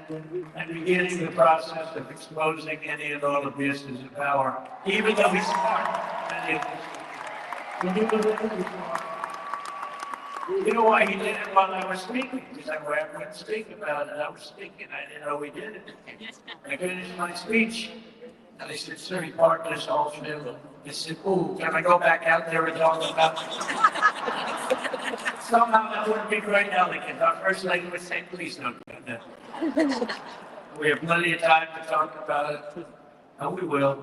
and beginning the process of exposing any and all abuses of power, even though he's smart. Many of these. You know why he did it while I was speaking? Because I wouldn't speak about it. I was speaking. I didn't know he did it. I finished my speech. And they said, sir, he parked this whole film. They said, ooh, can I go back out there and talk about it? Somehow that would be very elegant. Our first lady would say, please don't do that. We have plenty of time to talk about it. And we will.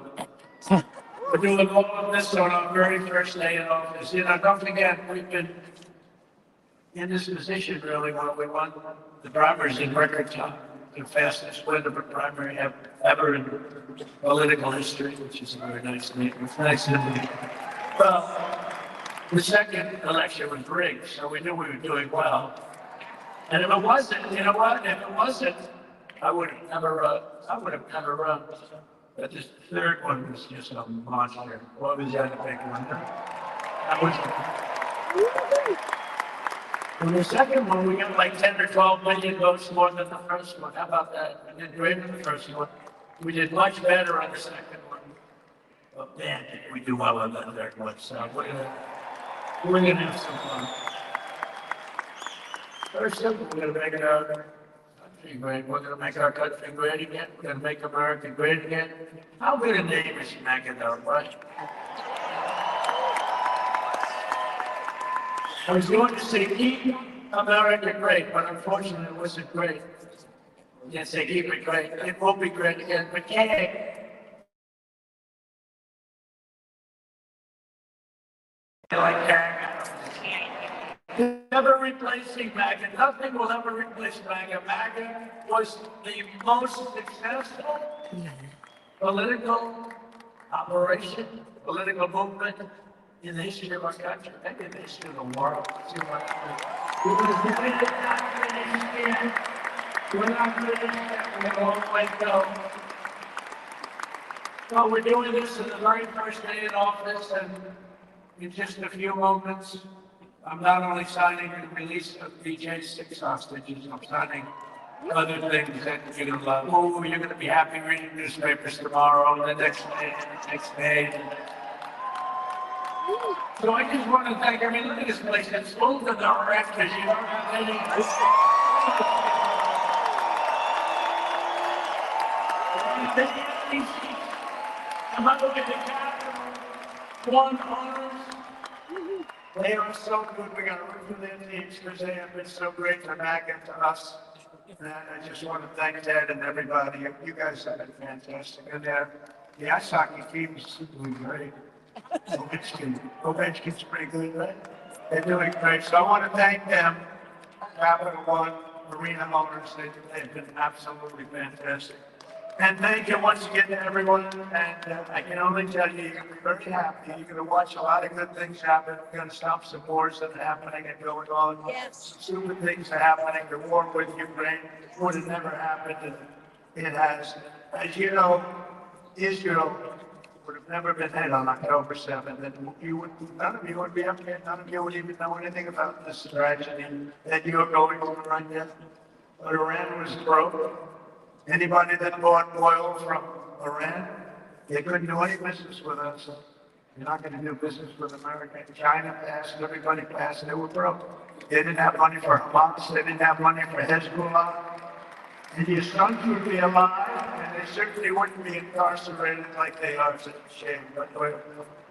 We're doing all of this on our very first day in office. You know, don't forget, we've been in this position really when we won the primaries in record time. The fastest win of a primary ever in political history, which is a very nice thing. It's nice to meet. Well, the second election was rigged, so we knew we were doing well. And if it wasn't, you know what? If it wasn't, I would have never run. But this third one was just a monster. What was that big one? That was. In the second one, we got like 10 or 12 million votes more than the first one. How about that? We did great in the first one. We did much better on the second one. But man, did we do well on the third one. So we're gonna have some fun. Very simple. We're gonna make our country great. We're gonna make our country great again. We're gonna make America great again. How good a name is MAGA though, right? I was going to say, keep America great, but unfortunately it wasn't great. Yes, say keep it great. It won't be great again, but yay. Like MAGA. Never replacing MAGA. Nothing will ever replace MAGA. MAGA was the most successful political operation, political movement in the history of our country, maybe in the history of the world. We're not finished yet. We're not finished yet. We have a long way to go. Well, we're doing this in the very first day in office, and in just a few moments, I'm not only signing the release of BJ's 6 hostages, I'm signing other things that you're going to love. Oh, you're going to be happy reading newspapers tomorrow, and the next day, and the next day. So I just want to thank, I mean, look at this place, it's full to the rafters, you don't have any. Come on, look at the Capitol, one honors. They are so good, we got to root for their teams because they have been so great to MAGA to us. And I just want to thank Ted and everybody, you guys have been fantastic. And the ice hockey team is doing great. Ovechkin's pretty good, right? They're doing great. So I want to thank them, Capital One, Arena owners. They've been absolutely fantastic. And thank you once again to everyone. And I can only tell you, you're going to be very happy. You're going to watch a lot of good things happen. We're going to stop some wars that are happening and going on. Yes. Some stupid things are happening. The war with Ukraine would have never happened, and it has. As you know, Israel would have never been hit on October 7th, and none of you would be up here, none of you would even know anything about this tragedy that you're going through right now. But Iran was broke. Anybody that bought oil from Iran, they couldn't do any business with us. You're not going to do business with America. China passed, everybody passed, they were broke. They didn't have money for Hamas, they didn't have money for Hezbollah. And your sons would be alive, and they certainly wouldn't be incarcerated like they are. It's a shame, but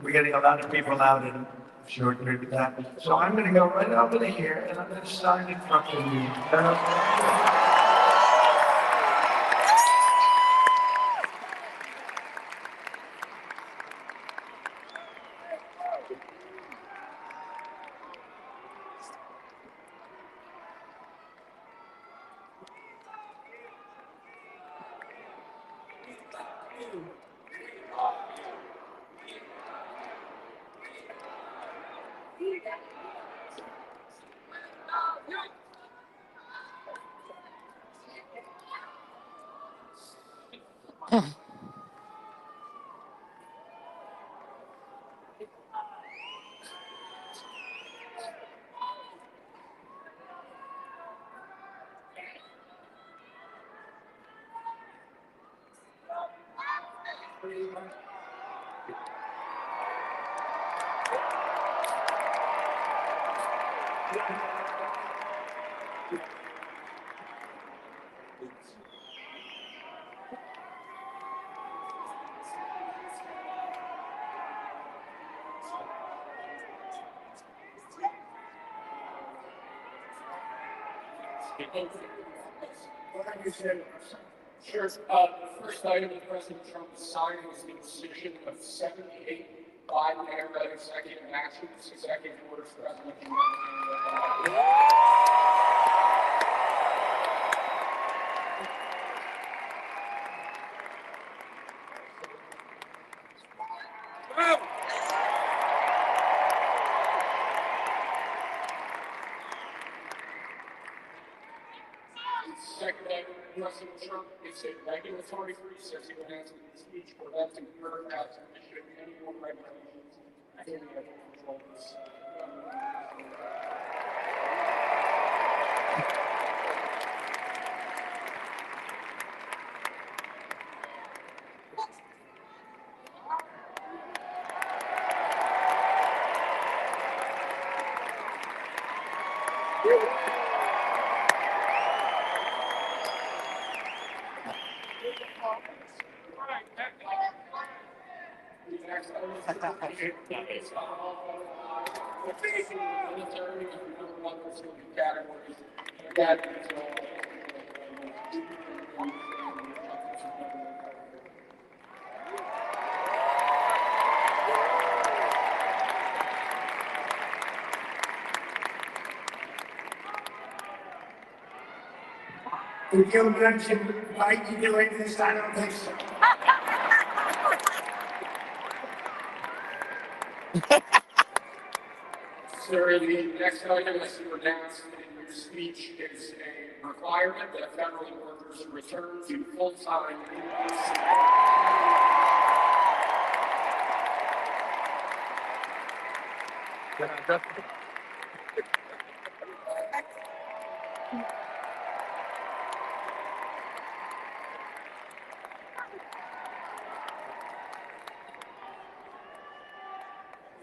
we're getting a lot of people out, and I'm sure agree with that. So I'm going to go right over to here, and I'm going to sign in front of you. Sure. The first item that President Trump signed was the decision of 78 Biden-era executive actions, executive orders for President Trump. Second item, President Trump is a regulatory freeze as he announced in his speech preventing her as to issue any more regulations. I think we have to control this. If you mentioned like you doing this, I don't think so. Sir, the next item, as you announced in your speech, is a requirement that federal workers return to full-time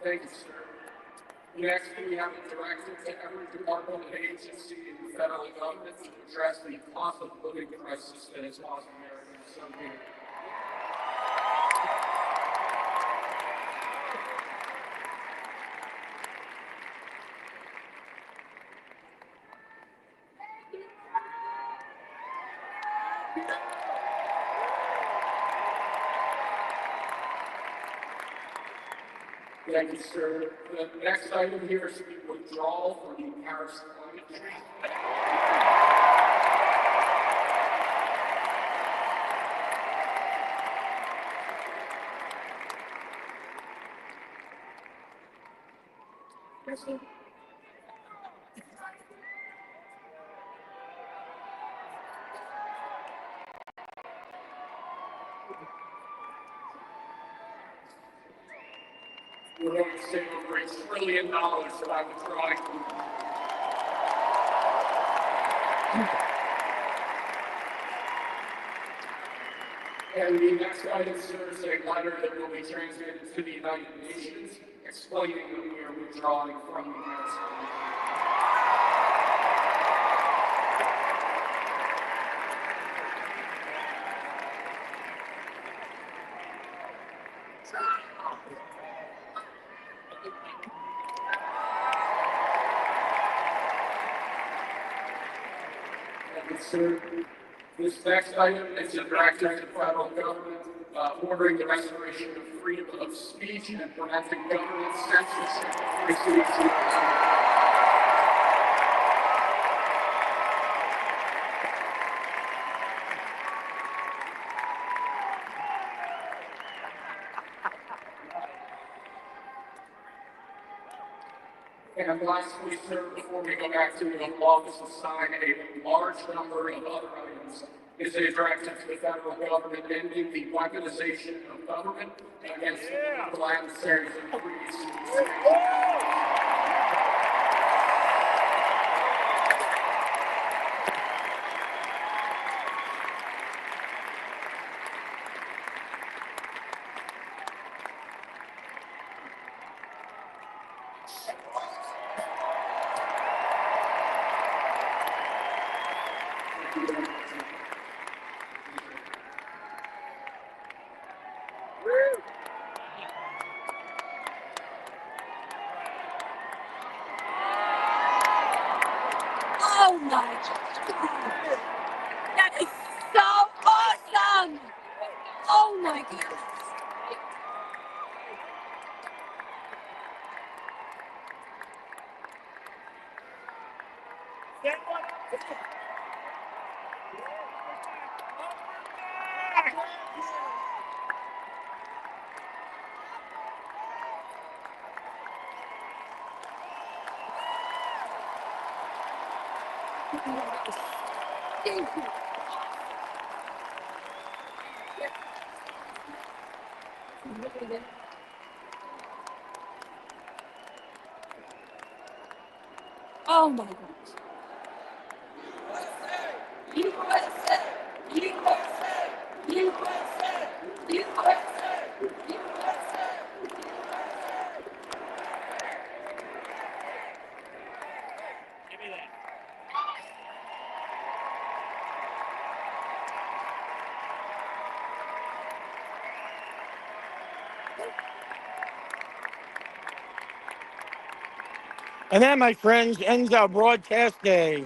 Thank you, sir. Next, we have a directive to every department and agency in the federal government to address the cost of living crisis that has caused Americans so many. Thank you, sir. The next item here is the withdrawal for the Paris Climate Treaty. Yes, sir. We're going to save over $1 trillion by withdrawing. And the next item, sir, is a letter that will be transmitted to the United Nations explaining that we are withdrawing from the council. And sir, this next item is a directive to the federal government ordering the restoration of freedom of speech and preventing government censorship of free speech. And lastly, sir, before we go back to the Oval Office to sign a large number of other items, is a directive to the federal government ending the weaponization of government against political adversaries and creating Oh my God. That is so awesome. Oh my goodness. Thank you. Oh my gosh. USA! USA! USA! USA! USA! And that, my friends, ends our broadcast day.